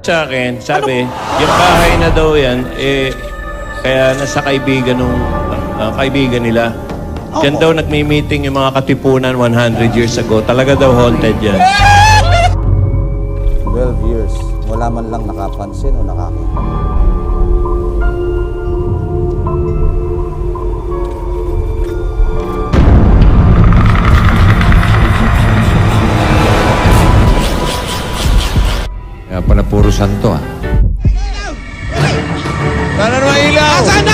sa akin, sabi, yung bahay na daw yan, kaya nasa kaibigan nung kaibigan nila. Diyan daw nagmi-meeting yung mga katipunan 100 years ago. Talaga daw haunted yan. 12 years. Wala man lang nakapansin o nakakita. Kaya pala puro santo, ah. Sana naman ilaw! Asan na?